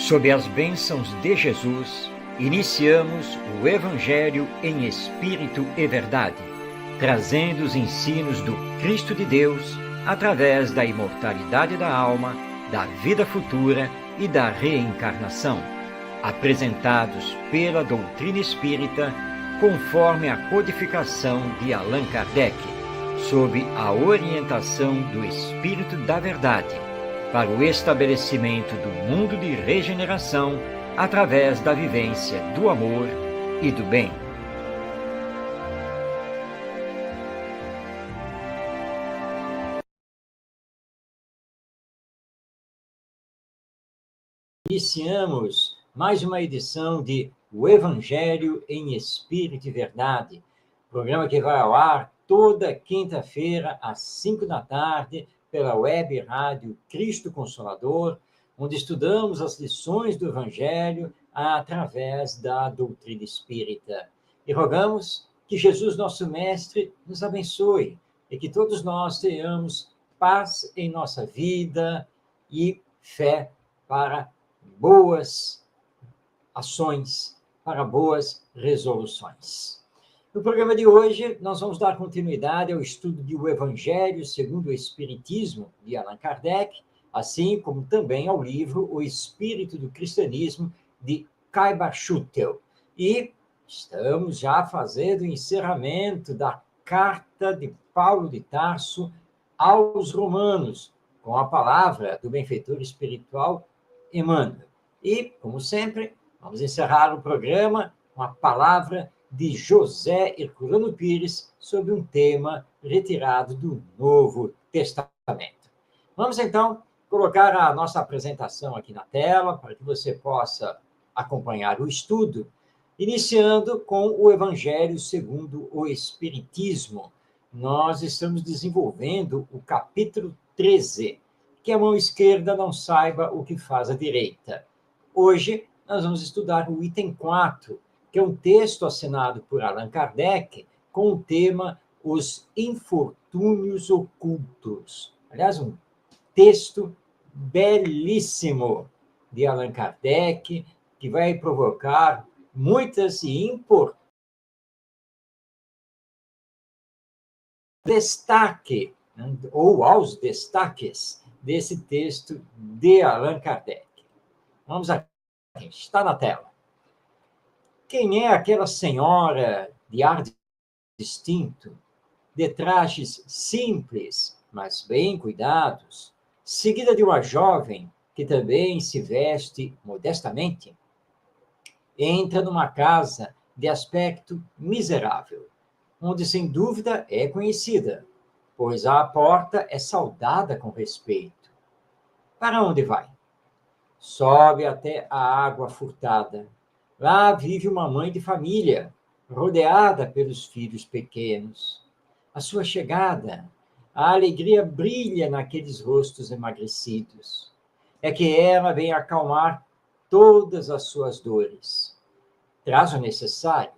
Sob as bênçãos de Jesus, iniciamos o Evangelho em Espírito e Verdade, trazendo os ensinos do Cristo de Deus através da imortalidade da alma, da vida futura e da reencarnação, apresentados pela doutrina espírita conforme a codificação de Allan Kardec, sob a orientação do Espírito da Verdade, para o estabelecimento do mundo de regeneração através da vivência do amor e do bem. Iniciamos mais uma edição de O Evangelho em Espírito e Verdade, programa que vai ao ar toda quinta-feira às 5 da tarde, pela web rádio Cristo Consolador, onde estudamos as lições do Evangelho através da doutrina espírita. E rogamos que Jesus, nosso Mestre, nos abençoe e que todos nós tenhamos paz em nossa vida e fé para boas ações, para boas resoluções. No programa de hoje, nós vamos dar continuidade ao estudo do Evangelho segundo o Espiritismo, de Allan Kardec, assim como também ao livro O Espírito do Cristianismo, de Caiba Schutel. E estamos já fazendo o encerramento da carta de Paulo de Tarso aos Romanos, com a palavra do benfeitor espiritual Emmanuel. E, como sempre, vamos encerrar o programa com a palavra de José Herculano Pires sobre um tema retirado do Novo Testamento. Vamos, então, colocar a nossa apresentação aqui na tela, para que você possa acompanhar o estudo, iniciando com o Evangelho segundo o Espiritismo. Nós estamos desenvolvendo o capítulo 13, que a mão esquerda não saiba o que faz a direita. Hoje, nós vamos estudar o item 4, que é um texto assinado por Allan Kardec, com o tema Os Infortúnios Ocultos. Aliás, um texto belíssimo de Allan Kardec, que vai provocar muitas e importantes destaque, ou aos destaques desse texto de Allan Kardec. Vamos aqui, está na tela. Quem é aquela senhora de ar distinto, de trajes simples, mas bem cuidados, seguida de uma jovem que também se veste modestamente? Entra numa casa de aspecto miserável, onde sem dúvida é conhecida, pois à porta é saudada com respeito. Para onde vai? Sobe até a água furtada. Lá vive uma mãe de família, rodeada pelos filhos pequenos. À sua chegada, a alegria brilha naqueles rostos emagrecidos. É que ela vem acalmar todas as suas dores. Traz o necessário,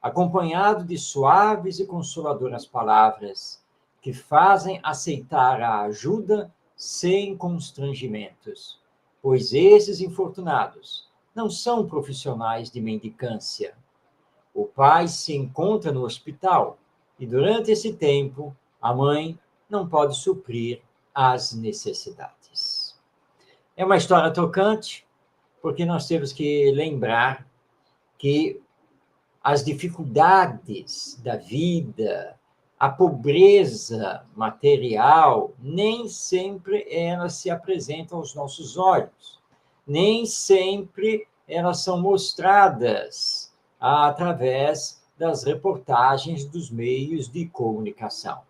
acompanhado de suaves e consoladoras palavras, que fazem aceitar a ajuda sem constrangimentos, pois esses infortunados não são profissionais de mendicância. O pai se encontra no hospital e, durante esse tempo, a mãe não pode suprir as necessidades. É uma história tocante, porque nós temos que lembrar que as dificuldades da vida, a pobreza material, nem sempre elas se apresentam aos nossos olhos. Nem sempre elas são mostradas através das reportagens dos meios de comunicação.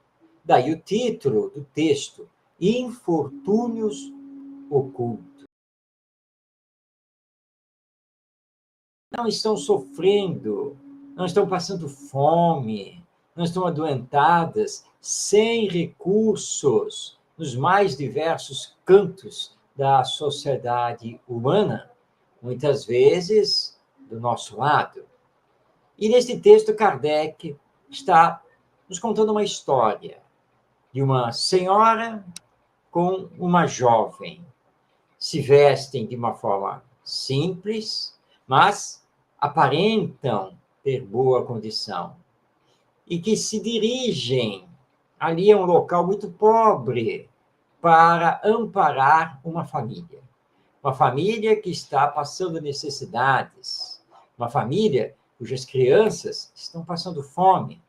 Daí o título do texto, Infortúnios Ocultos. Não estão sofrendo, não estão passando fome, não estão adoentadas, sem recursos, nos mais diversos cantos da sociedade humana, muitas vezes do nosso lado. E neste texto, Kardec está nos contando uma história de uma senhora com uma jovem. Se vestem de uma forma simples, mas aparentam ter boa condição. E que se dirigem ali a um local muito pobre para amparar uma família. Uma família que está passando necessidades. Uma família cujas crianças estão passando fome.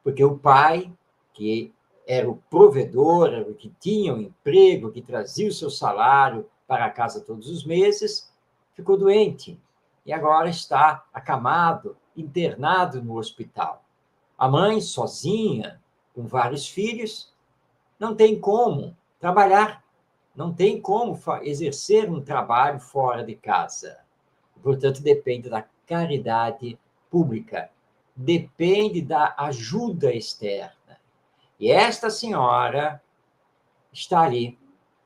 Porque o pai, que era o provedor, era o que tinha um emprego, que trazia o seu salário para a casa todos os meses, ficou doente e agora está acamado, internado no hospital. A mãe, sozinha, com vários filhos, não tem como trabalhar, não tem como exercer um trabalho fora de casa. Portanto, depende da caridade pública, depende da ajuda externa. E esta senhora está ali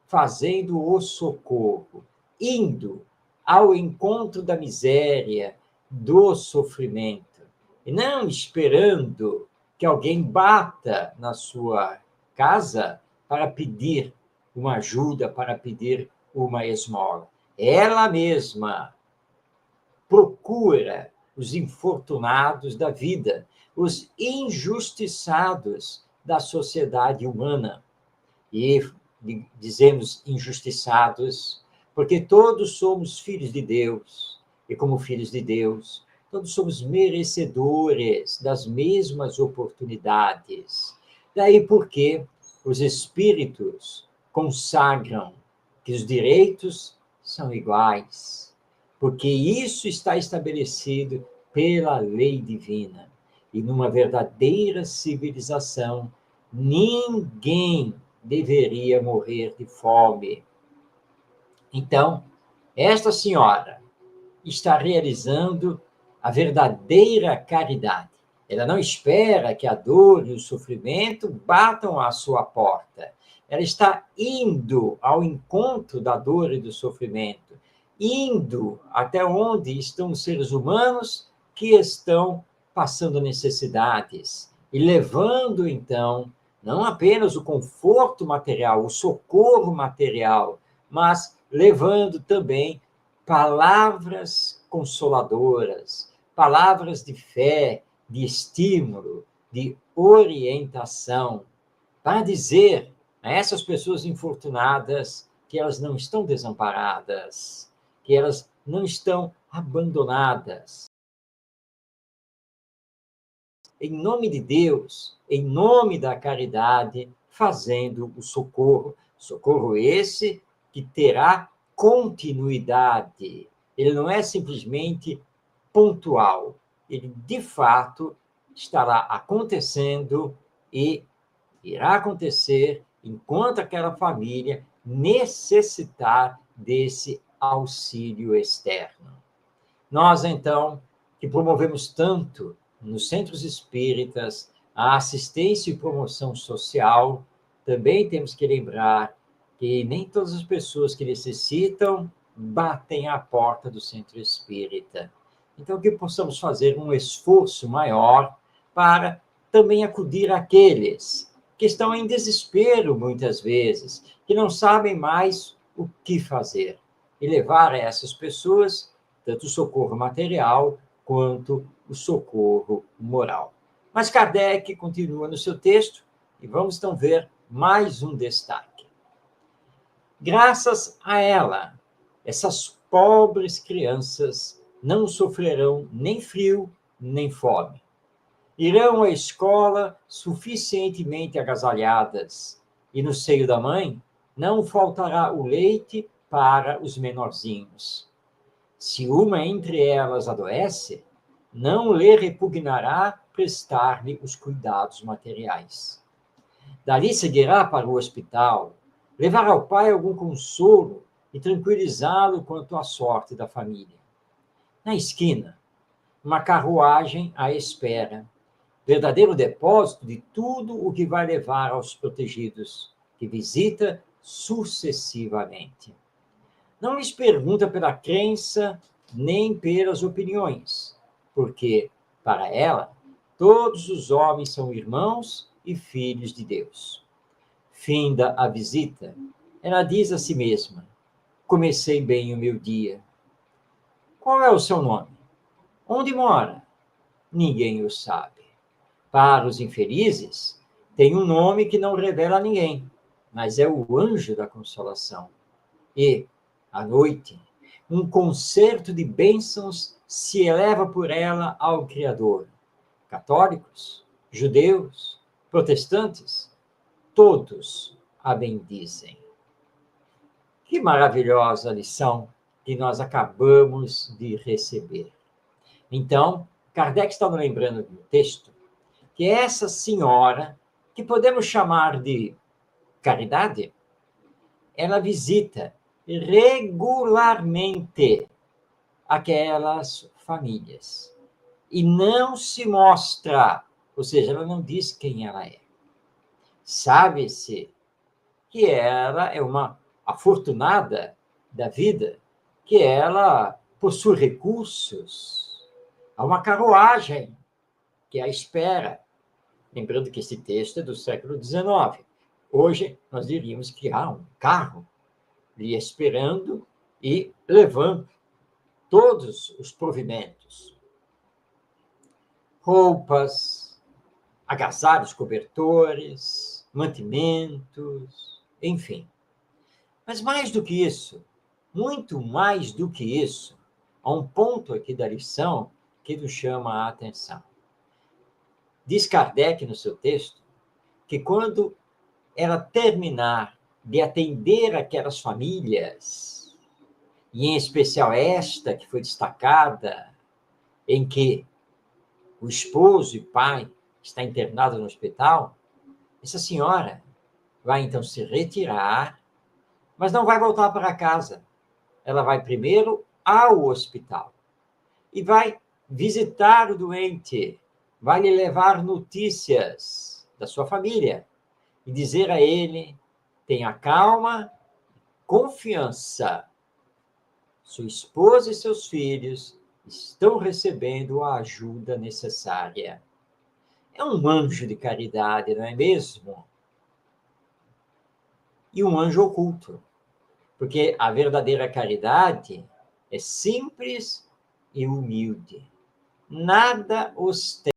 fazendo o socorro, indo ao encontro da miséria, do sofrimento, e não esperando que alguém bata na sua casa para pedir uma ajuda, para pedir uma esmola. Ela mesma procura os infortunados da vida, os injustiçados da sociedade humana. E dizemos injustiçados, porque todos somos filhos de Deus, e como filhos de Deus, todos somos merecedores das mesmas oportunidades. Daí porque os espíritos consagram que os direitos são iguais, porque isso está estabelecido pela lei divina. E numa verdadeira civilização, ninguém deveria morrer de fome. Então, esta senhora está realizando a verdadeira caridade. Ela não espera que a dor e o sofrimento batam à sua porta. Ela está indo ao encontro da dor e do sofrimento, indo até onde estão os seres humanos que estão passando necessidades e levando, então, não apenas o conforto material, o socorro material, mas levando também palavras consoladoras, palavras de fé, de estímulo, de orientação, para dizer a essas pessoas infortunadas que elas não estão desamparadas, que elas não estão abandonadas. Em nome de Deus, em nome da caridade, fazendo o socorro. Socorro esse que terá continuidade. Ele não é simplesmente pontual. Ele, de fato, estará acontecendo e irá acontecer enquanto aquela família necessitar desse auxílio externo. Nós, então, que promovemos tanto nos centros espíritas a assistência e promoção social, também temos que lembrar que nem todas as pessoas que necessitam batem à porta do centro espírita. Então, que possamos fazer um esforço maior para também acudir àqueles que estão em desespero, muitas vezes, que não sabem mais o que fazer, e levar a essas pessoas tanto o socorro material quanto o socorro moral. Mas Kardec continua no seu texto e vamos então ver mais um destaque. Graças a ela, essas pobres crianças não sofrerão nem frio, nem fome. Irão à escola suficientemente agasalhadas, e no seio da mãe não faltará o leite para os menorzinhos. Se uma entre elas adoece, não lhe repugnará prestar-lhe os cuidados materiais. Dali seguirá para o hospital, levar ao pai algum consolo e tranquilizá-lo quanto à sorte da família. Na esquina, uma carruagem à espera, verdadeiro depósito de tudo o que vai levar aos protegidos, que visita sucessivamente. Não lhes pergunta pela crença nem pelas opiniões, porque, para ela, todos os homens são irmãos e filhos de Deus. Finda a visita, ela diz a si mesma: comecei bem o meu dia. Qual é o seu nome? Onde mora? Ninguém o sabe. Para os infelizes, tem um nome que não revela a ninguém, mas é o anjo da consolação. E, à noite, um concerto de bênçãos se eleva por ela ao Criador. Católicos, judeus, protestantes, todos a bendizem. Que maravilhosa lição que nós acabamos de receber. Então, Kardec está nos lembrando no texto que essa senhora, que podemos chamar de Caridade, ela visita regularmente aquelas famílias e não se mostra, ou seja, ela não diz quem ela é. Sabe-se que ela é uma afortunada da vida, que ela possui recursos, há uma carruagem que a espera. Lembrando que esse texto é do século XIX. Hoje, nós diríamos que há um carro lhe esperando e levando todos os provimentos. Roupas, agasalhos, cobertores, mantimentos, enfim. Mas mais do que isso, muito mais do que isso, há um ponto aqui da lição que nos chama a atenção. Diz Kardec no seu texto que quando ela terminar de atender aquelas famílias, e em especial esta que foi destacada, em que o esposo e pai está internado no hospital, essa senhora vai então se retirar, mas não vai voltar para casa. Ela vai primeiro ao hospital e vai visitar o doente, vai lhe levar notícias da sua família e dizer a ele: tenha calma, confiança. Sua esposa e seus filhos estão recebendo a ajuda necessária. É um anjo de caridade, não é mesmo? E um anjo oculto, porque a verdadeira caridade é simples e humilde. Nada ostenta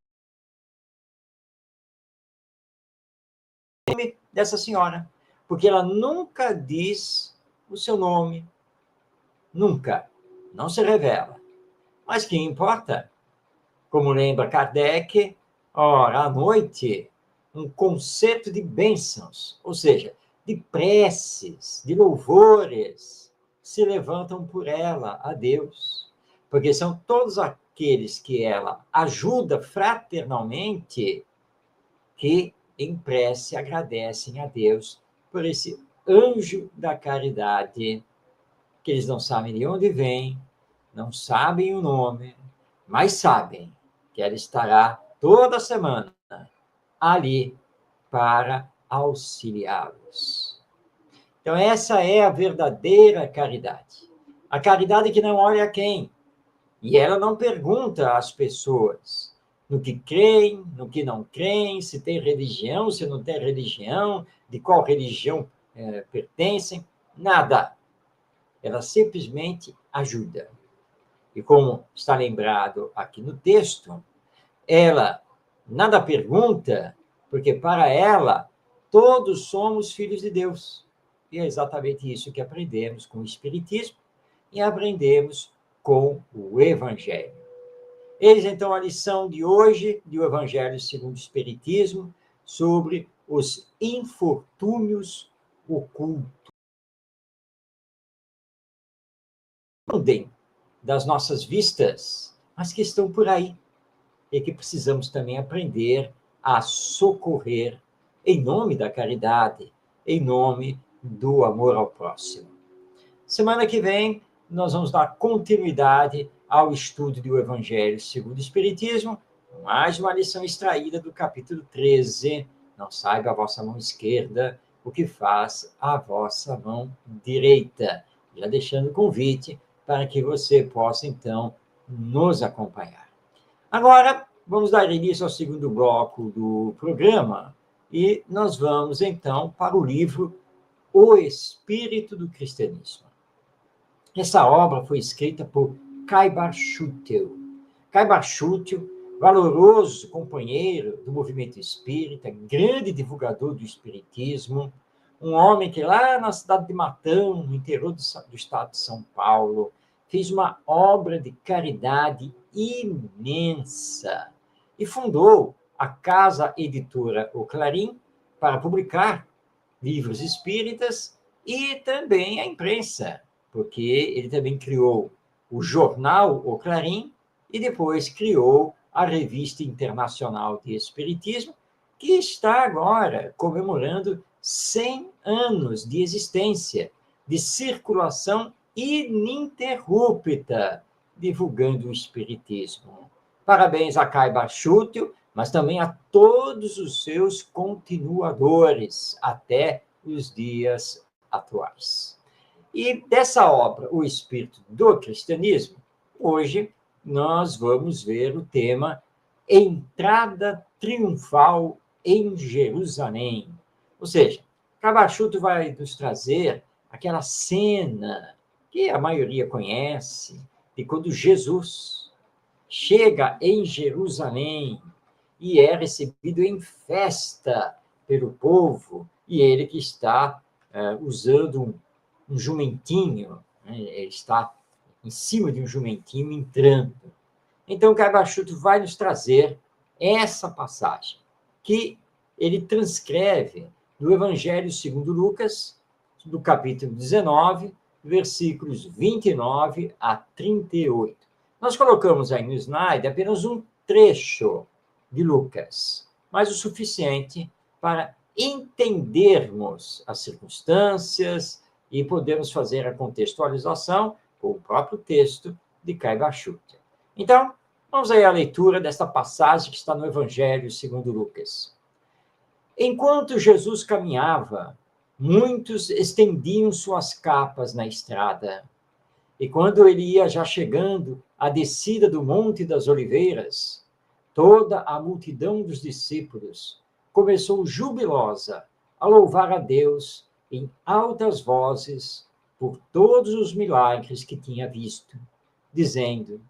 dessa senhora, porque ela nunca diz o seu nome, nunca, não se revela. Mas que importa? Como lembra Kardec, ora, à noite, um concerto de bênçãos, ou seja, de preces, de louvores, se levantam por ela a Deus, porque são todos aqueles que ela ajuda fraternalmente que, em prece, agradecem a Deus por esse anjo da caridade, que eles não sabem de onde vem, não sabem o nome, mas sabem que ela estará toda semana ali para auxiliá-los. Então, essa é a verdadeira caridade. A caridade que não olha a quem. E ela não pergunta às pessoas no que creem, no que não creem, se tem religião, se não tem religião, de qual religião pertencem, nada. Ela simplesmente ajuda. E como está lembrado aqui no texto, ela nada pergunta, porque para ela todos somos filhos de Deus. E é exatamente isso que aprendemos com o Espiritismo e aprendemos com o Evangelho. Eis então a lição de hoje do Evangelho segundo o Espiritismo sobre os infortúnios ocultos. Das nossas vistas, mas que estão por aí e que precisamos também aprender a socorrer em nome da caridade, em nome do amor ao próximo. Semana que vem, nós vamos dar continuidade ao estudo do Evangelho segundo o Espiritismo, mais uma lição extraída do capítulo 13. Não saiba a vossa mão esquerda o que faz a vossa mão direita. Já deixando o convite para que você possa, então, nos acompanhar. Agora, vamos dar início ao segundo bloco do programa e nós vamos, então, para o livro O Espírito do Cristianismo. Essa obra foi escrita por Caibar Schutel. Caibar Schutel, valoroso companheiro do movimento espírita, grande divulgador do espiritismo, um homem que lá na cidade de Matão, no interior do estado de São Paulo, fez uma obra de caridade imensa e fundou a Casa Editora O Clarim para publicar livros espíritas e também a imprensa, porque ele também criou o jornal O Clarim e depois criou a Revista Internacional de Espiritismo, que está agora comemorando 100 anos de existência, de circulação ininterrupta, divulgando o espiritismo. Parabéns a Caibar Schutel, mas também a todos os seus continuadores até os dias atuais. E dessa obra, O Espírito do Cristianismo, hoje nós vamos ver o tema Entrada Triunfal em Jerusalém. Ou seja, Caibar Schutel vai nos trazer aquela cena que a maioria conhece, de quando Jesus chega em Jerusalém e é recebido em festa pelo povo, e ele que está usando um jumentinho, né? Ele está em cima de um jumentinho entrando. Então, Caibar Schutel vai nos trazer essa passagem, que ele transcreve do Evangelho segundo Lucas, do capítulo 19, versículos 29 a 38. Nós colocamos aí no slide apenas um trecho de Lucas, mas o suficiente para entendermos as circunstâncias e podermos fazer a contextualização com o próprio texto de Caibar Schutel. Então, vamos aí à leitura desta passagem que está no Evangelho segundo Lucas. Enquanto Jesus caminhava, muitos estendiam suas capas na estrada. E quando ele ia já chegando à descida do Monte das Oliveiras, toda a multidão dos discípulos começou jubilosa a louvar a Deus em altas vozes por todos os milagres que tinha visto, dizendo: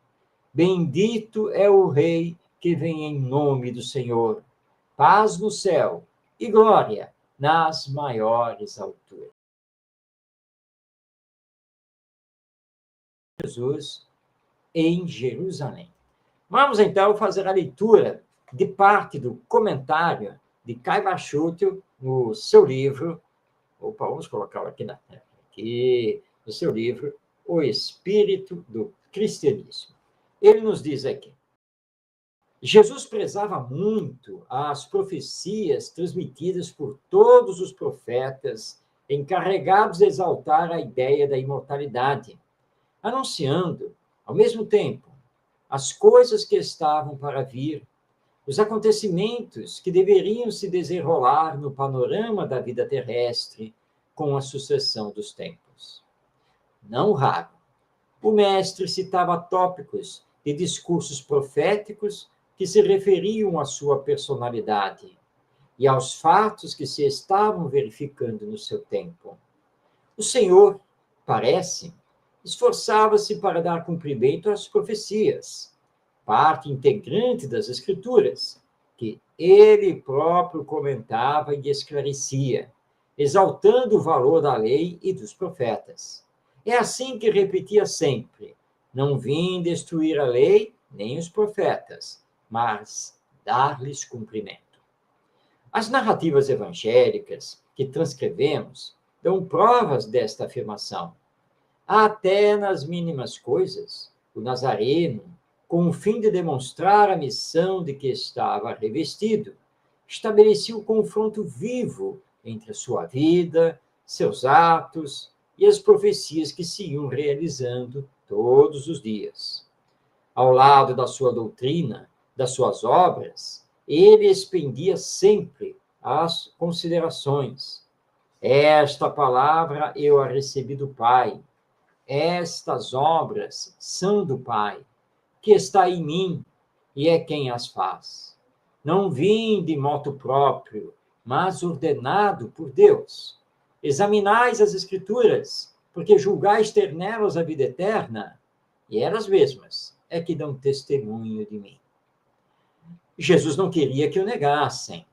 Bendito é o Rei que vem em nome do Senhor, paz no céu e glória nas maiores alturas. Jesus em Jerusalém. Vamos então fazer a leitura de parte do comentário de Caibar Schutel no seu livro. Opa, vamos colocá-lo aqui na tela. Aqui, no seu livro, O Espírito do Cristianismo. Ele nos diz aqui: Jesus prezava muito as profecias transmitidas por todos os profetas encarregados de exaltar a ideia da imortalidade, anunciando, ao mesmo tempo, as coisas que estavam para vir, os acontecimentos que deveriam se desenrolar no panorama da vida terrestre com a sucessão dos tempos. Não raro, o mestre citava tópicos de discursos proféticos que se referiam à sua personalidade e aos fatos que se estavam verificando no seu tempo. O Senhor, parece, esforçava-se para dar cumprimento às profecias, parte integrante das Escrituras, que ele próprio comentava e esclarecia, exaltando o valor da lei e dos profetas. É assim que repetia sempre: não vim destruir a lei nem os profetas, mas dar-lhes cumprimento. As narrativas evangélicas que transcrevemos dão provas desta afirmação. Até nas mínimas coisas, o Nazareno, com o fim de demonstrar a missão de que estava revestido, estabelecia o confronto vivo entre a sua vida, seus atos e as profecias que se iam realizando todos os dias. Ao lado da sua doutrina, das suas obras, ele expendia sempre as considerações. Esta palavra eu a recebi do Pai. Estas obras são do Pai, que está em mim e é quem as faz. Não vim de moto próprio, mas ordenado por Deus. Examinais as Escrituras, porque julgais ter nelas a vida eterna, e elas mesmas é que dão testemunho de mim. Jesus não queria que o negassem,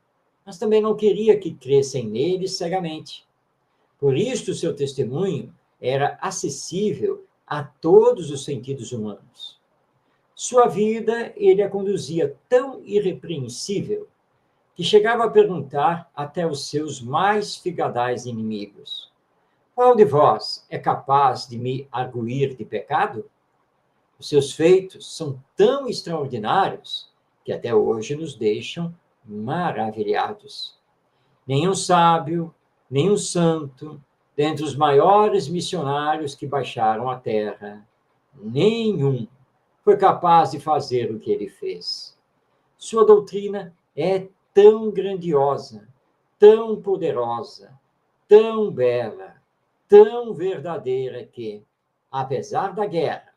mas também não queria que crescem nele cegamente. Por isso, o seu testemunho era acessível a todos os sentidos humanos. Sua vida, ele a conduzia tão irrepreensível que chegava a perguntar até os seus mais figadais inimigos: qual de vós é capaz de me arguir de pecado? Os seus feitos são tão extraordinários que até hoje nos deixam maravilhados. Nenhum sábio, nenhum santo, dentre os maiores missionários que baixaram a terra, nenhum foi capaz de fazer o que ele fez. Sua doutrina é tão grandiosa, tão poderosa, tão bela, tão verdadeira que, apesar da guerra,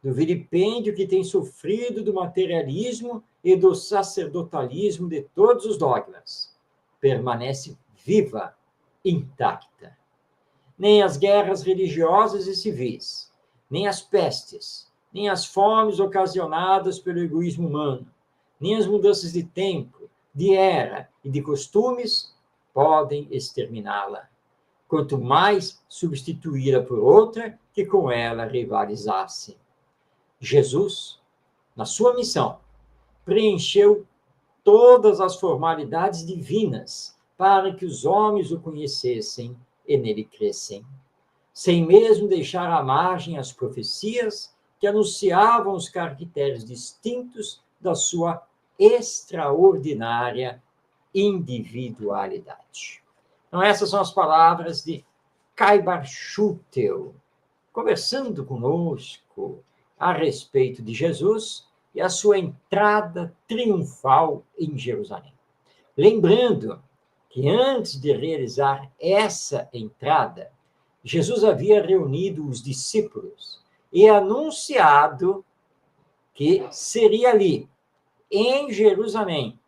do vilipêndio que tem sofrido do materialismo e do sacerdotalismo de todos os dogmas, permanece viva, intacta. Nem as guerras religiosas e civis, nem as pestes, nem as fomes ocasionadas pelo egoísmo humano, nem as mudanças de tempo, de era e de costumes podem exterminá-la, quanto mais substituí-la por outra que com ela rivalizasse. Jesus, na sua missão, preencheu todas as formalidades divinas para que os homens o conhecessem e nele crescem, sem mesmo deixar à margem as profecias que anunciavam os caracteres distintos da sua extraordinária individualidade. Então, essas são as palavras de Caibar Schutel, conversando conosco a respeito de Jesus e a sua entrada triunfal em Jerusalém. Lembrando que antes de realizar essa entrada, Jesus havia reunido os discípulos e anunciado que seria ali, em Jerusalém,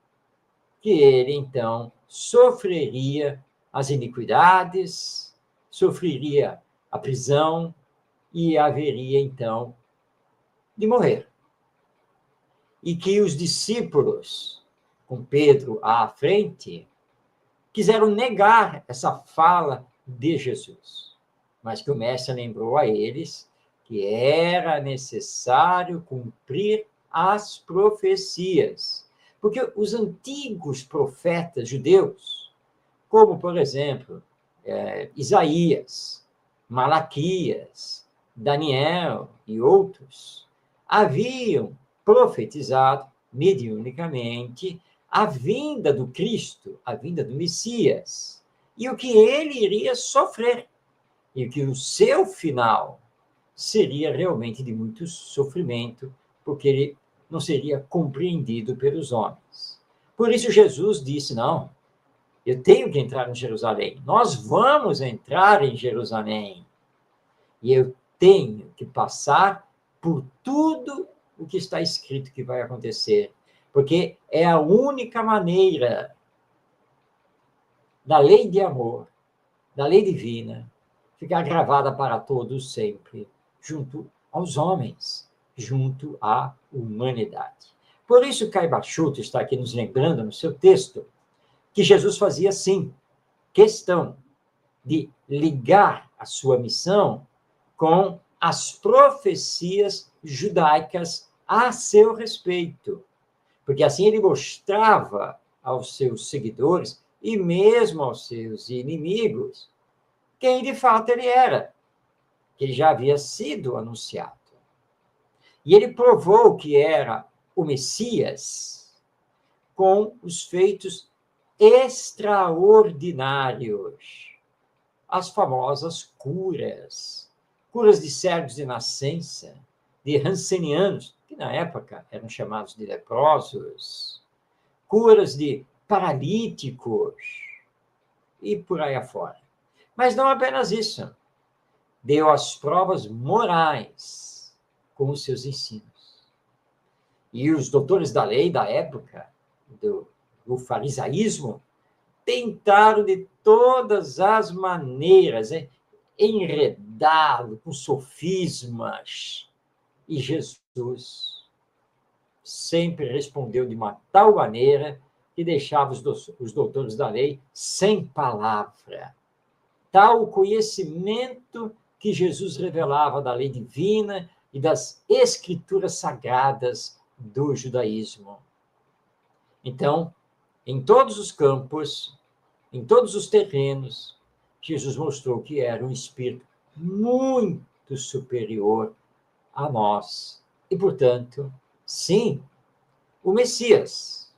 que ele, então, sofreria as iniquidades, sofreria a prisão e haveria, então, de morrer. E que os discípulos, com Pedro à frente, quiseram negar essa fala de Jesus, mas que o mestre lembrou a eles que era necessário cumprir as profecias, porque os antigos profetas judeus, como, por exemplo, Isaías, Malaquias, Daniel e outros, haviam profetizado mediunicamente a vinda do Cristo, a vinda do Messias, e o que ele iria sofrer, e que o seu final seria realmente de muito sofrimento, porque ele não seria compreendido pelos homens. Por isso Jesus disse: não, eu tenho que entrar em Jerusalém, nós vamos entrar em Jerusalém, e eu tenho que passar por tudo o que está escrito que vai acontecer, porque é a única maneira da lei de amor, da lei divina, ficar gravada para todos sempre, junto aos homens, junto à humanidade. Por isso, Caibar Schutel está aqui nos lembrando, no seu texto, que Jesus fazia, sim, questão de ligar a sua missão com as profecias judaicas a seu respeito, porque assim ele mostrava aos seus seguidores e mesmo aos seus inimigos quem de fato ele era, que ele já havia sido anunciado. E ele provou que era o Messias com os feitos extraordinários, as famosas curas de cegos de nascença, de rancenianos, que na época eram chamados de leprosos, curas de paralíticos e por aí afora. Mas não apenas isso. Deu as provas morais com os seus ensinos. E os doutores da lei da época, do farisaísmo, tentaram de todas as maneiras enredá-lo com sofismas, E Jesus sempre respondeu de uma tal maneira que deixava os doutores da lei sem palavra. Tal conhecimento que Jesus revelava da lei divina e das escrituras sagradas do judaísmo. Então, em todos os campos, em todos os terrenos, Jesus mostrou que era um espírito muito superior a nós. E, portanto, sim, o Messias,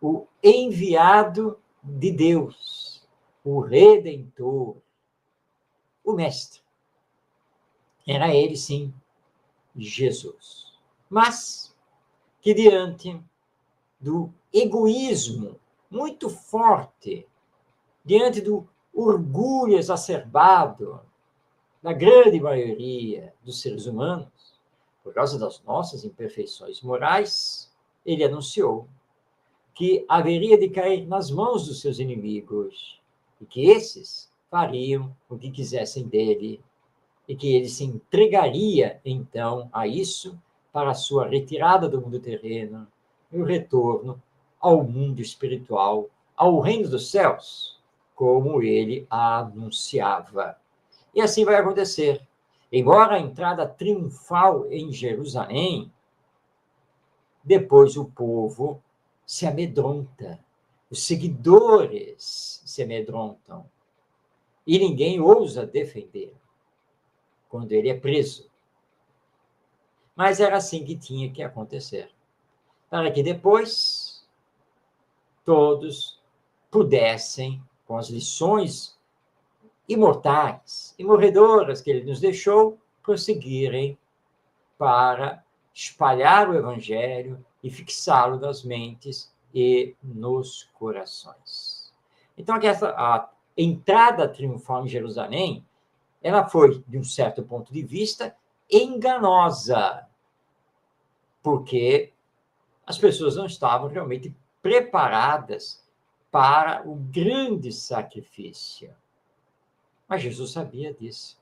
o enviado de Deus, o Redentor, o Mestre. Era ele, sim, Jesus. Mas que diante do egoísmo muito forte, diante do orgulho exacerbado da grande maioria dos seres humanos, por causa das nossas imperfeições morais, ele anunciou que haveria de cair nas mãos dos seus inimigos e que esses fariam o que quisessem dele e que ele se entregaria, então, a isso para a sua retirada do mundo terreno e o retorno ao mundo espiritual, ao reino dos céus, como ele anunciava. E assim vai acontecer. Embora a entrada triunfal em Jerusalém, depois o povo se amedronta, os seguidores se amedrontam e ninguém ousa defender quando ele é preso. Mas era assim que tinha que acontecer, para que depois todos pudessem, com as lições imortais e morredoras que ele nos deixou, prosseguirem para espalhar o evangelho e fixá-lo nas mentes e nos corações. Então, a entrada triunfal em Jerusalém, ela foi, de um certo ponto de vista, enganosa, porque as pessoas não estavam realmente preparadas para o grande sacrifício. Mas Jesus sabia disso.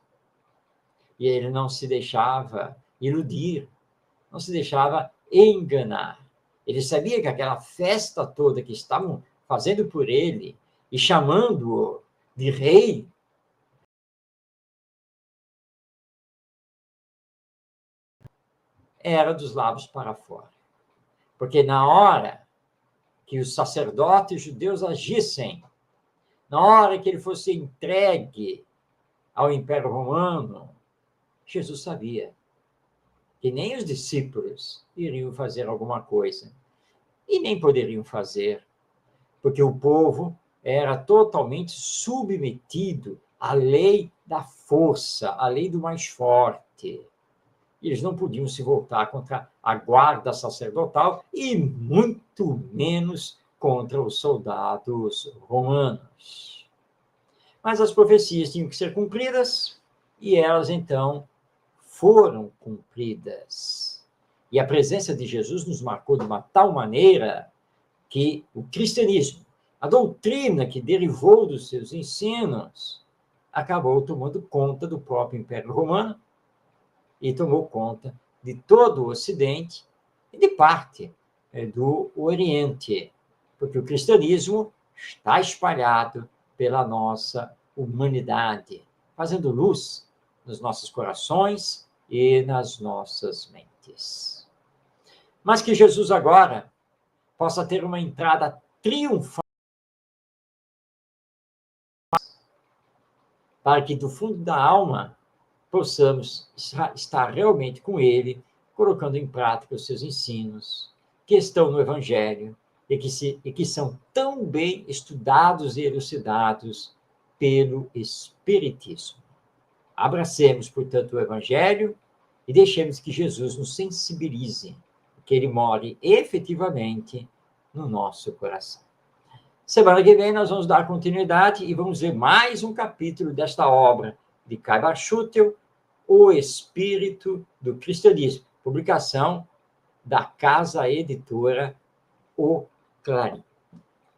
E ele não se deixava iludir, não se deixava enganar. Ele sabia que aquela festa toda que estavam fazendo por ele e chamando-o de rei, era dos lábios para fora. Porque na hora que os sacerdotes judeus agissem, na hora que ele fosse entregue ao Império Romano, Jesus sabia que nem os discípulos iriam fazer alguma coisa. E nem poderiam fazer, porque o povo era totalmente submetido à lei da força, à lei do mais forte. Eles não podiam se voltar contra a guarda sacerdotal e muito menos contra os soldados romanos. Mas as profecias tinham que ser cumpridas e elas, então, foram cumpridas. E a presença de Jesus nos marcou de uma tal maneira que o cristianismo, a doutrina que derivou dos seus ensinos, acabou tomando conta do próprio Império Romano e tomou conta de todo o Ocidente e de parte do Oriente, porque o cristianismo está espalhado pela nossa humanidade, fazendo luz nos nossos corações e nas nossas mentes. Mas que Jesus agora possa ter uma entrada triunfal, para que do fundo da alma possamos estar realmente com ele, colocando em prática os seus ensinos, que estão no Evangelho e que são tão bem estudados e elucidados pelo Espiritismo. Abracemos, portanto, o Evangelho e deixemos que Jesus nos sensibilize, que ele more efetivamente no nosso coração. Semana que vem nós vamos dar continuidade e vamos ver mais um capítulo desta obra de Kai Bar Schutel, O Espírito do Cristianismo, publicação da casa editora O Clarim.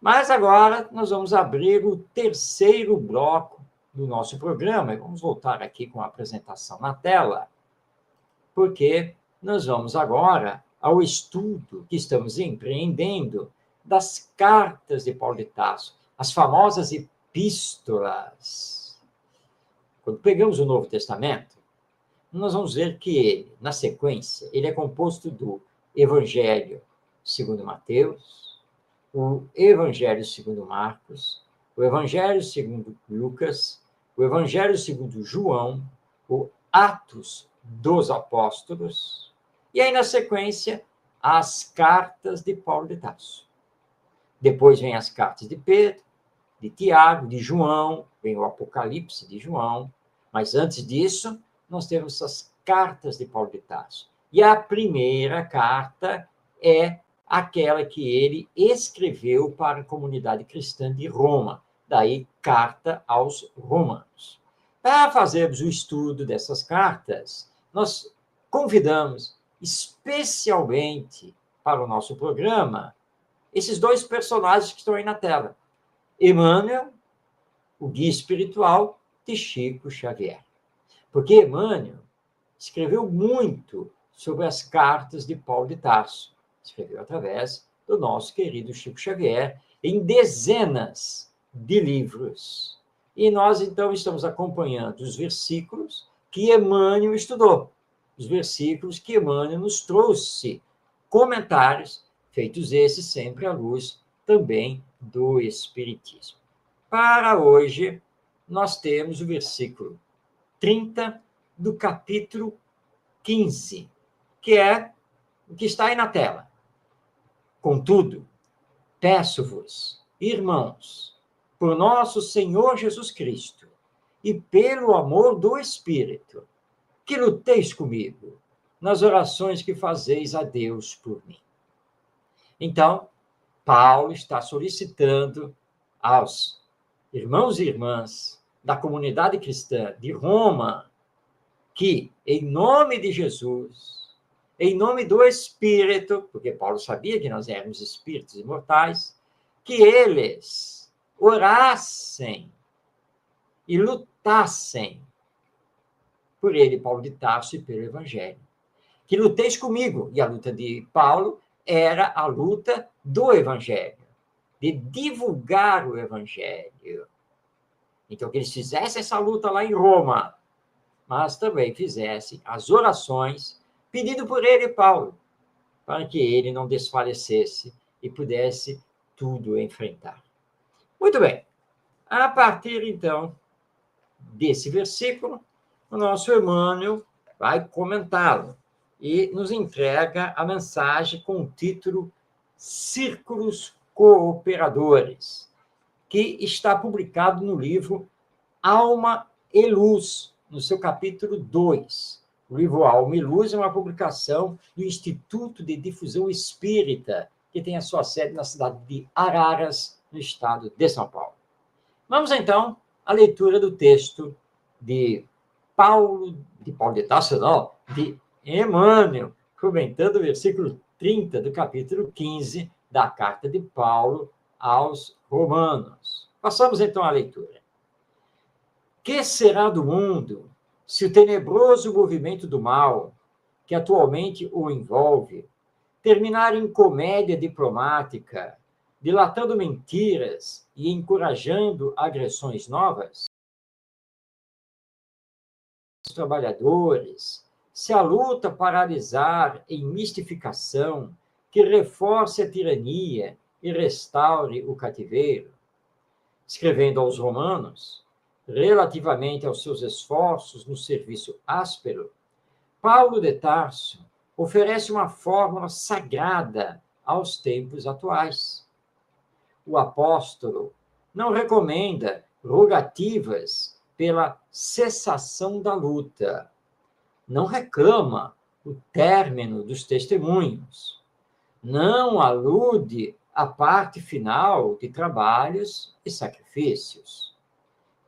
Mas agora nós vamos abrir o terceiro bloco do nosso programa e vamos voltar aqui com a apresentação na tela, porque nós vamos agora ao estudo que estamos empreendendo das cartas de Paulo de Tarso, as famosas epístolas. Quando pegamos o Novo Testamento, nós vamos ver que ele, na sequência, ele é composto do Evangelho segundo Mateus, o Evangelho segundo Marcos, o Evangelho segundo Lucas, o Evangelho segundo João, o Atos dos Apóstolos, e aí, na sequência, as cartas de Paulo de Tarso. Depois vem as cartas de Pedro, de Tiago, de João, vem o Apocalipse de João, mas antes disso, nós temos as cartas de Paulo de Tarso. E a primeira carta é aquela que ele escreveu para a comunidade cristã de Roma, daí Carta aos Romanos. Para fazermos o estudo dessas cartas, nós convidamos especialmente para o nosso programa esses dois personagens que estão aí na tela. Emmanuel, o guia espiritual de Chico Xavier. Porque Emmanuel escreveu muito sobre as cartas de Paulo de Tarso. Escreveu através do nosso querido Chico Xavier em dezenas de livros. E nós, então, estamos acompanhando os versículos que Emmanuel estudou, os versículos que Emmanuel nos trouxe, comentários, feitos esses sempre à luz também do Espiritismo. Para hoje, nós temos o versículo 30 do capítulo 15, que é o que está aí na tela. Contudo, peço-vos, irmãos, por nosso Senhor Jesus Cristo e pelo amor do Espírito, que luteis comigo nas orações que fazeis a Deus por mim. Então, Paulo está solicitando aos irmãos e irmãs da comunidade cristã de Roma que, em nome de Jesus, em nome do Espírito, porque Paulo sabia que nós éramos espíritos imortais, que eles orassem e lutassem por ele, Paulo de Tarso, e pelo Evangelho. Que luteis comigo. E a luta de Paulo era a luta do Evangelho, de divulgar o Evangelho. Então, que eles fizessem essa luta lá em Roma, mas também fizessem as orações pedindo por ele, Paulo, para que ele não desfalecesse e pudesse tudo enfrentar. Muito bem. A partir, então, desse versículo, o nosso Emmanuel vai comentá-lo e nos entrega a mensagem com o título Círculos Cooperadores, que está publicado no livro Alma e Luz, no seu capítulo 2. O livro Alma e Luz é uma publicação do Instituto de Difusão Espírita, que tem a sua sede na cidade de Araras, no estado de São Paulo. Vamos, então, à leitura do texto de Paulo de Tarso, não, de Emmanuel, comentando o versículo 30 do capítulo 15 da carta de Paulo aos Romanos. Passamos, então, à leitura. Que será do mundo se o tenebroso movimento do mal, que atualmente o envolve, terminar em comédia diplomática, dilatando mentiras e encorajando agressões novas? Os trabalhadores, se a luta paralisar em mistificação que reforce a tirania e restaure o cativeiro? Escrevendo aos Romanos, relativamente aos seus esforços no serviço áspero, Paulo de Tarso oferece uma fórmula sagrada aos tempos atuais. O apóstolo não recomenda rogativas pela cessação da luta, não reclama o término dos testemunhos, não alude à parte final de trabalhos e sacrifícios.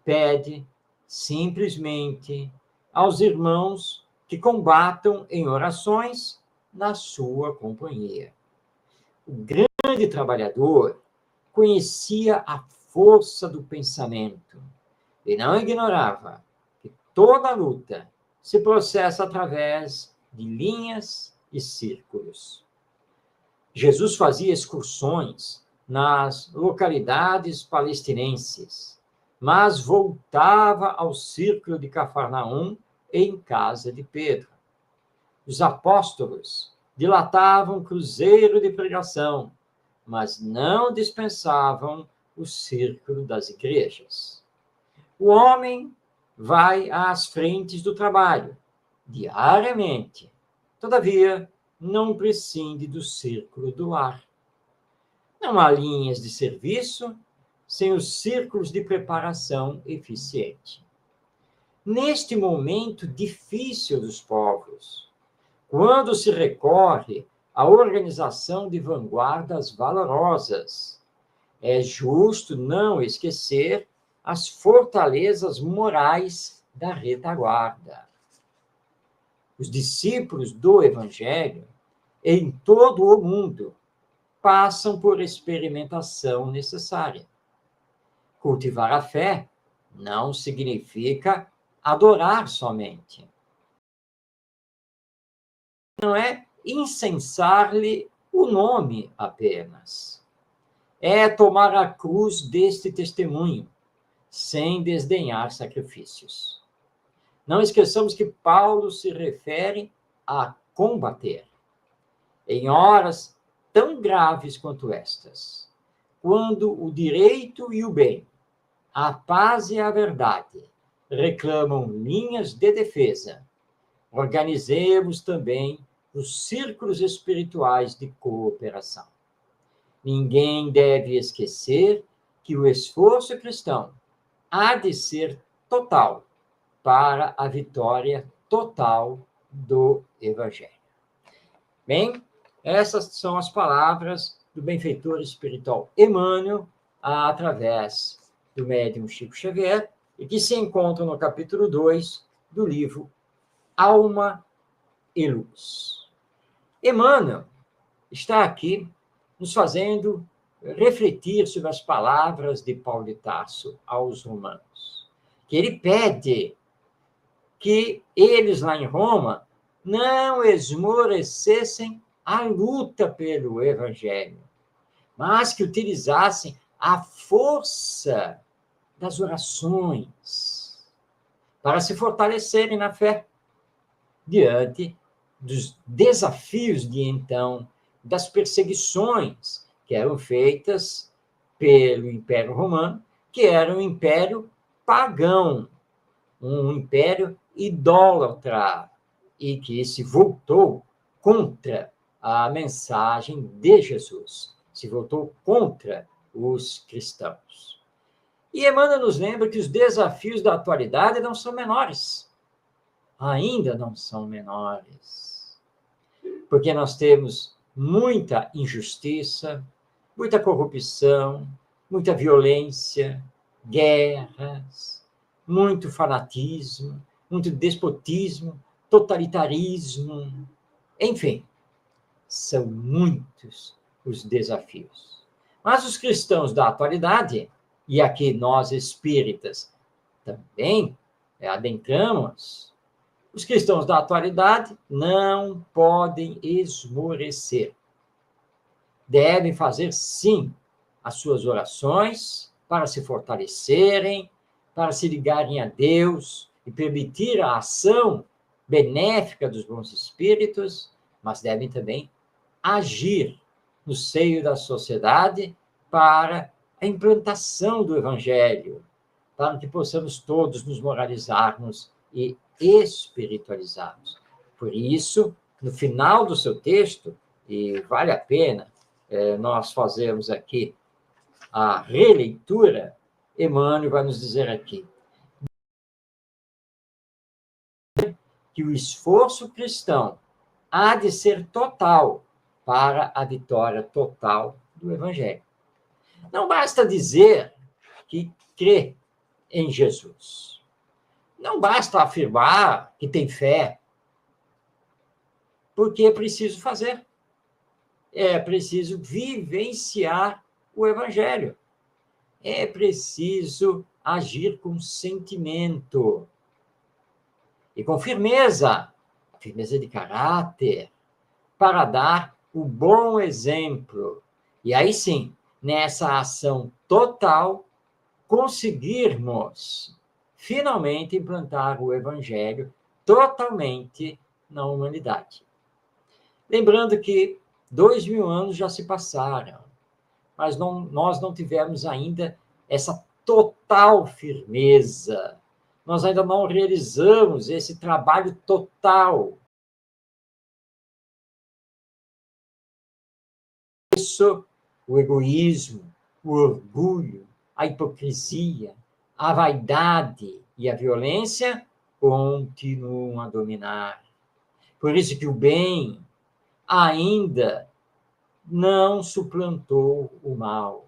Pede, simplesmente, aos irmãos que combatam em orações na sua companhia. O grande trabalhador conhecia a força do pensamento e não ignorava que toda luta se processa através de linhas e círculos. Jesus fazia excursões nas localidades palestinenses, mas voltava ao círculo de Cafarnaum em casa de Pedro. Os apóstolos dilatavam cruzeiro de pregação, mas não dispensavam o círculo das igrejas. O homem vai às frentes do trabalho, diariamente. Todavia, não prescinde do círculo do lar. Não há linhas de serviço sem os círculos de preparação eficiente. Neste momento difícil dos povos, quando se recorre à organização de vanguardas valorosas, é justo não esquecer as fortalezas morais da retaguarda. Os discípulos do Evangelho, em todo o mundo, passam por experimentação necessária. Cultivar a fé não significa adorar somente. Não é incensar-lhe o nome apenas. É tomar a cruz deste testemunho, sem desdenhar sacrifícios. Não esqueçamos que Paulo se refere a combater. Em horas tão graves quanto estas, quando o direito e o bem, a paz e a verdade reclamam linhas de defesa, organizemos também os círculos espirituais de cooperação. Ninguém deve esquecer que o esforço cristão há de ser total para a vitória total do Evangelho. Bem, essas são as palavras do benfeitor espiritual Emmanuel, através do médium Chico Xavier, e que se encontram no capítulo 2 do livro Alma e Luz. Emmanuel está aqui nos fazendo refletir sobre as palavras de Paulo de Tarso aos romanos, que ele pede que eles lá em Roma não esmorecessem a luta pelo Evangelho, mas que utilizassem a força das orações para se fortalecerem na fé diante dos desafios de então, das perseguições que eram feitas pelo Império Romano, que era um império pagão, um império idólatra, e que se voltou contra a mensagem de Jesus, se voltou contra os cristãos. E Emmanuel nos lembra que os desafios da atualidade não são menores, ainda não são menores, porque nós temos muita injustiça, muita corrupção, muita violência, guerras, muito fanatismo, muito despotismo, totalitarismo, enfim, são muitos os desafios. Mas os cristãos da atualidade, e aqui nós espíritas também adentramos, os cristãos da atualidade não podem esmorecer. Devem fazer, sim, as suas orações para se fortalecerem, para se ligarem a Deus e permitir a ação benéfica dos bons espíritos, mas devem também agir no seio da sociedade para a implantação do Evangelho, para que possamos todos nos moralizarmos e espiritualizarmos. Por isso, no final do seu texto, e vale a pena nós fazermos aqui a releitura, Emmanuel vai nos dizer aqui que o esforço cristão há de ser total para a vitória total do Evangelho. Não basta dizer que crê em Jesus. Não basta afirmar que tem fé, porque é preciso fazer. É preciso vivenciar o Evangelho. É preciso agir com sentimento e com firmeza, firmeza de caráter, para dar o bom exemplo. E aí sim, nessa ação total, conseguirmos finalmente implantar o Evangelho totalmente na humanidade. Lembrando que 2000 anos já se passaram, mas nós não tivemos ainda essa total firmeza. Nós ainda não realizamos esse trabalho total. Isso, o egoísmo, o orgulho, a hipocrisia, a vaidade e a violência continuam a dominar. Por isso que o bem ainda não suplantou o mal.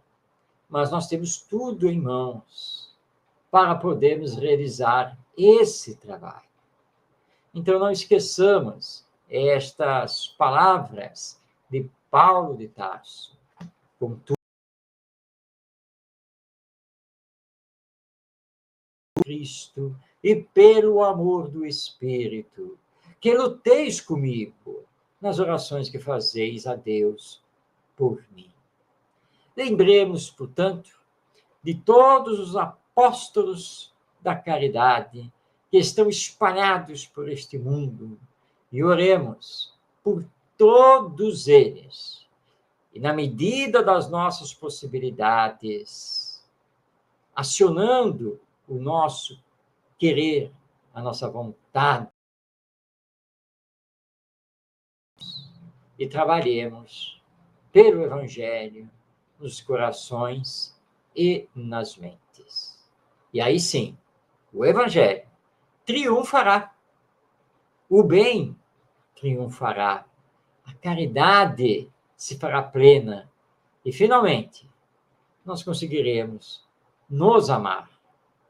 Mas nós temos tudo em mãos para podermos realizar esse trabalho. Então, não esqueçamos estas palavras de Paulo de Tarso. Contudo, Cristo e pelo amor do Espírito, que luteis comigo nas orações que fazeis a Deus por mim. Lembremos, portanto, de todos os apóstolos da caridade que estão espalhados por este mundo e oremos por todos eles. E na medida das nossas possibilidades, acionando o nosso querer, a nossa vontade, e trabalhemos pelo Evangelho nos corações e nas mentes. E aí sim, o Evangelho triunfará, o bem triunfará, a caridade se fará plena e, finalmente, nós conseguiremos nos amar,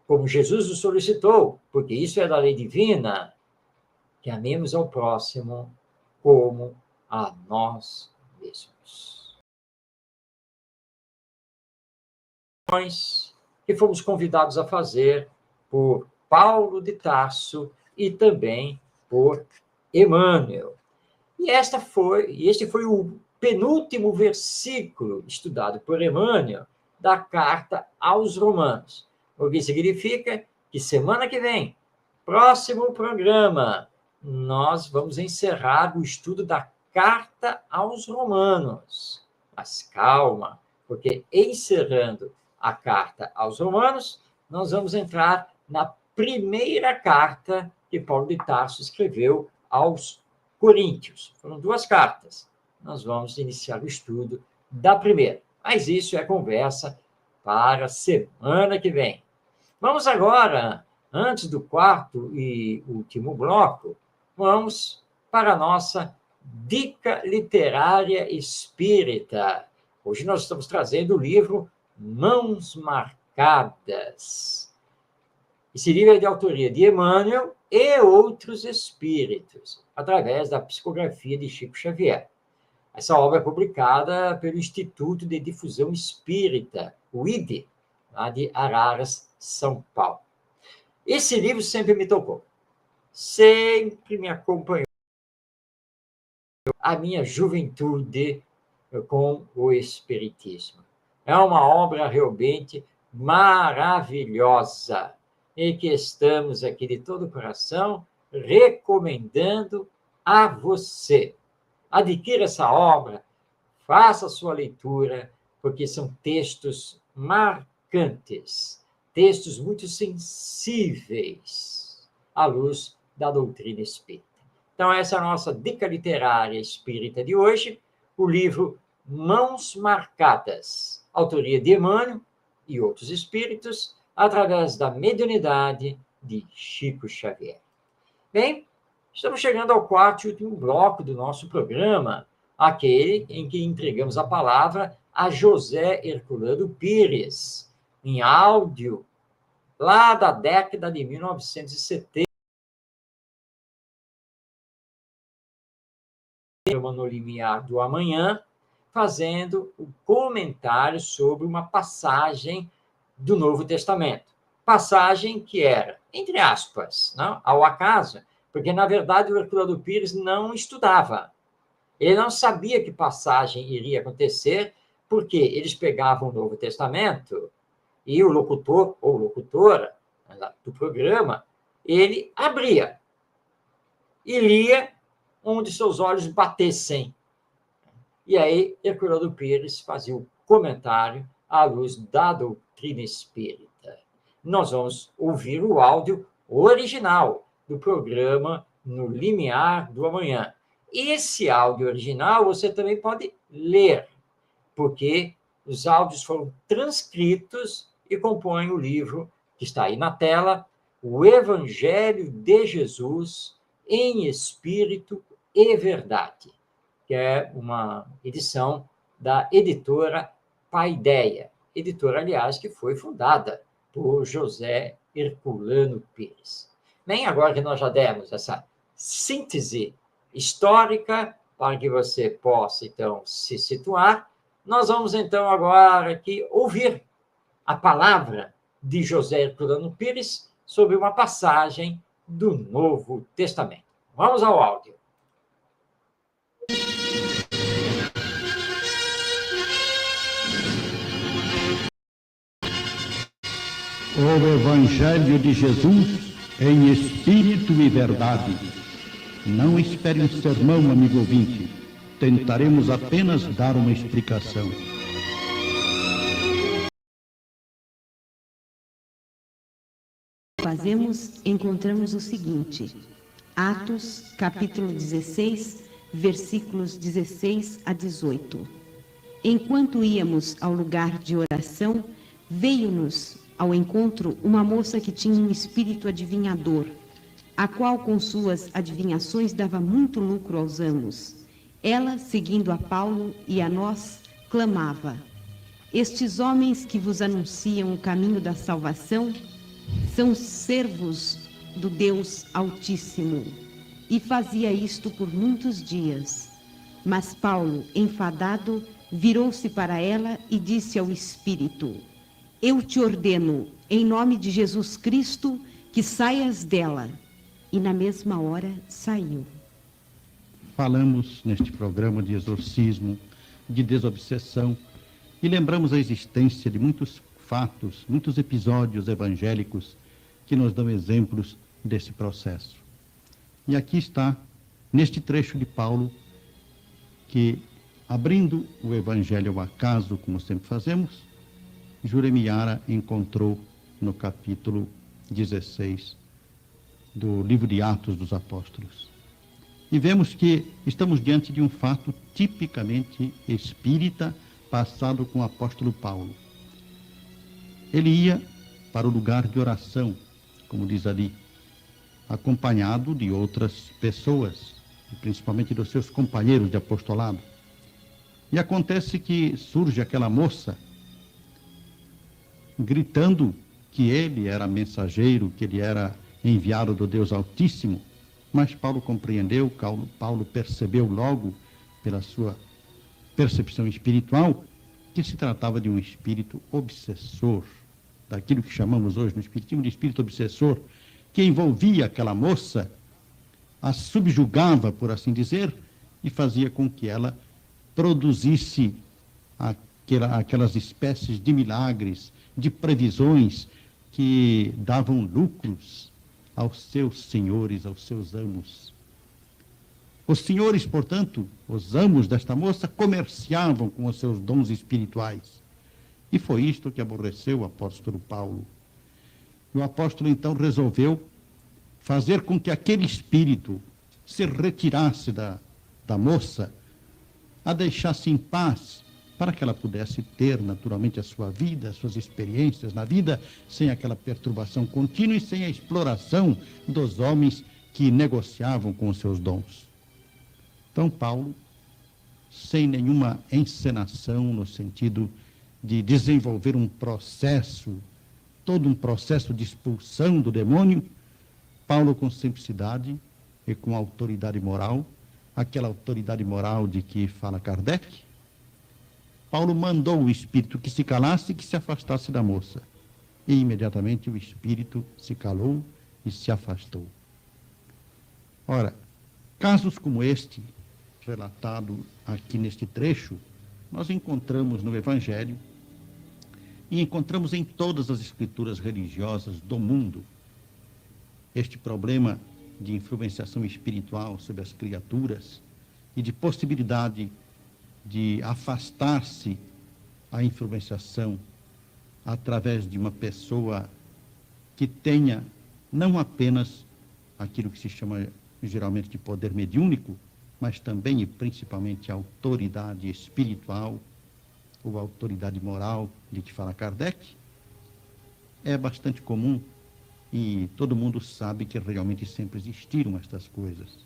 como Jesus nos solicitou, porque isso é da lei divina, que amemos ao próximo como a nós mesmos. Que fomos convidados a fazer por Paulo de Tarso e também por Emmanuel. E este foi o penúltimo versículo estudado por Emmanuel da carta aos Romanos, o que significa que semana que vem, próximo programa, nós vamos encerrar o estudo da carta aos Romanos. Mas calma, porque encerrando a carta aos Romanos, nós vamos entrar na primeira carta que Paulo de Tarso escreveu aos Coríntios. Foram 2 cartas. Nós vamos iniciar o estudo da primeira. Mas isso é conversa para a semana que vem. Vamos agora, antes do 4º e último bloco, vamos para a nossa dica literária espírita. Hoje nós estamos trazendo o livro Mãos Marcadas. Esse livro é de autoria de Emmanuel e outros espíritos, através da psicografia de Chico Xavier. Essa obra é publicada pelo Instituto de Difusão Espírita, o IDE, lá de Araras, São Paulo. Esse livro sempre me tocou, sempre me acompanhou a minha juventude com o Espiritismo. É uma obra realmente maravilhosa e que estamos aqui de todo o coração recomendando a você. Adquira essa obra, faça a sua leitura, porque são textos marcantes, textos muito sensíveis à luz da doutrina espírita. Então, essa é a nossa dica literária espírita de hoje, o livro Mãos Marcadas, autoria de Emmanuel e outros espíritos, através da mediunidade de Chico Xavier. Bem, estamos chegando ao 4º e último bloco do nosso programa, aquele em que entregamos a palavra a José Herculano Pires, em áudio, lá da década de 1970, no limiar do amanhã, fazendo o comentário sobre uma passagem do Novo Testamento. Passagem que era, entre aspas, não, ao acaso, Porque, na verdade, o Herculano Pires não estudava. Ele não sabia que passagem iria acontecer, porque eles pegavam o Novo Testamento e o locutor ou locutora do programa, ele abria e lia onde seus olhos batessem. E aí, Herculano Pires fazia o comentário à luz da doutrina espírita. Nós vamos ouvir o áudio original do programa No Limiar do Amanhã. E esse áudio original você também pode ler, porque os áudios foram transcritos e compõem o livro que está aí na tela, O Evangelho de Jesus em Espírito e Verdade, que é uma edição da editora Paideia, editora, aliás, que foi fundada por José Herculano Pires. Bem, agora que nós já demos essa síntese histórica para que você possa, então, se situar, nós vamos, então, agora aqui ouvir a palavra de José Herculano Pires sobre uma passagem do Novo Testamento. Vamos ao áudio. O Evangelho de Jesus em Espírito e Verdade. Não espere um sermão, amigo ouvinte. Tentaremos apenas dar uma explicação. Encontramos o seguinte: Atos, capítulo 16, versículos 16 a 18. Enquanto íamos ao lugar de oração, veio-nos ao encontro uma moça que tinha um espírito adivinhador, a qual com suas adivinhações dava muito lucro aos amos. Ela, seguindo a Paulo e a nós, clamava: Estes homens que vos anunciam o caminho da salvação são servos do Deus Altíssimo. E fazia isto por muitos dias. Mas Paulo, enfadado, virou-se para ela e disse ao espírito: Eu te ordeno, em nome de Jesus Cristo, que saias dela. E na mesma hora saiu. Falamos neste programa de exorcismo, de desobsessão, e lembramos a existência de muitos fatos, muitos episódios evangélicos que nos dão exemplos desse processo. E aqui está, neste trecho de Paulo, que, abrindo o Evangelho ao acaso, como sempre fazemos, Juremiara encontrou no capítulo 16 do livro de Atos dos Apóstolos. E vemos que estamos diante de um fato tipicamente espírita, passado com o apóstolo Paulo. Ele ia para o lugar de oração, como diz ali, acompanhado de outras pessoas, principalmente dos seus companheiros de apostolado. E acontece que surge aquela moça gritando que ele era mensageiro, que ele era enviado do Deus Altíssimo, mas Paulo compreendeu, Paulo percebeu logo, pela sua percepção espiritual, que se tratava de um espírito obsessor, daquilo que chamamos hoje no espiritismo de espírito obsessor, que envolvia aquela moça, a subjugava, por assim dizer, e fazia com que ela produzisse aquelas espécies de milagres, de previsões que davam lucros aos seus senhores, aos seus amos. Os senhores, portanto, os amos desta moça, comerciavam com os seus dons espirituais. E foi isto que aborreceu o apóstolo Paulo. E o apóstolo, então, resolveu fazer com que aquele espírito se retirasse da moça, a deixasse em paz, para que ela pudesse ter, naturalmente, a sua vida, as suas experiências na vida, sem aquela perturbação contínua e sem a exploração dos homens que negociavam com os seus dons. Então, Paulo, sem nenhuma encenação no sentido de desenvolver um processo, todo um processo de expulsão do demônio, Paulo, com simplicidade e com autoridade moral, aquela autoridade moral de que fala Kardec, Paulo mandou o espírito que se calasse e que se afastasse da moça. E imediatamente o espírito se calou e se afastou. Ora, casos como este, relatado aqui neste trecho, nós encontramos no Evangelho e encontramos em todas as escrituras religiosas do mundo. Este problema de influenciação espiritual sobre as criaturas e de possibilidade de afastar-se a influenciação através de uma pessoa que tenha não apenas aquilo que se chama geralmente de poder mediúnico, mas também e principalmente autoridade espiritual ou autoridade moral de que fala Kardec, é bastante comum e todo mundo sabe que realmente sempre existiram estas coisas.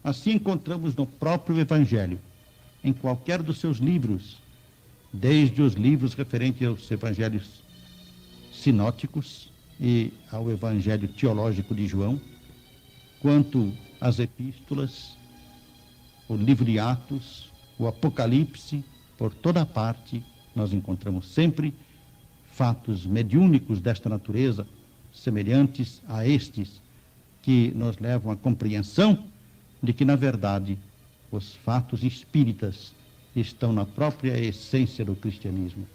Assim encontramos no próprio Evangelho, em qualquer dos seus livros, desde os livros referentes aos evangelhos sinóticos e ao Evangelho teológico de João, quanto às epístolas, o livro de Atos, o Apocalipse, por toda parte nós encontramos sempre fatos mediúnicos desta natureza, semelhantes a estes, que nos levam à compreensão de que, na verdade, os fatos espíritas estão na própria essência do cristianismo.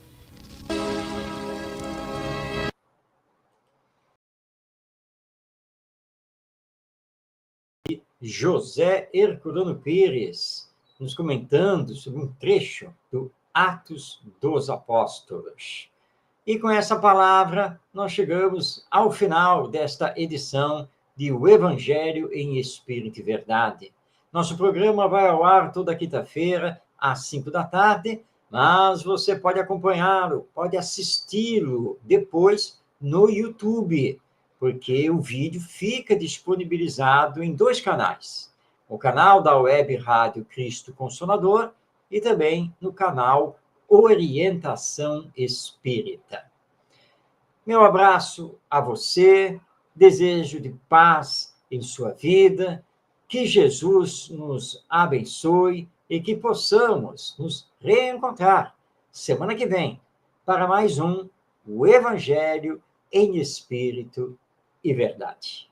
José Herculano Pires, nos comentando sobre um trecho do Atos dos Apóstolos. E com essa palavra, nós chegamos ao final desta edição de O Evangelho em Espírito e Verdade. Nosso programa vai ao ar toda quinta-feira, às 5 da tarde, mas você pode acompanhá-lo, pode assisti-lo depois no YouTube, porque o vídeo fica disponibilizado em 2 canais. O canal da Web Rádio Cristo Consolador e também no canal Orientação Espírita. Meu abraço a você, desejo de paz em sua vida, que Jesus nos abençoe e que possamos nos reencontrar semana que vem para mais um O Evangelho em Espírito e Verdade.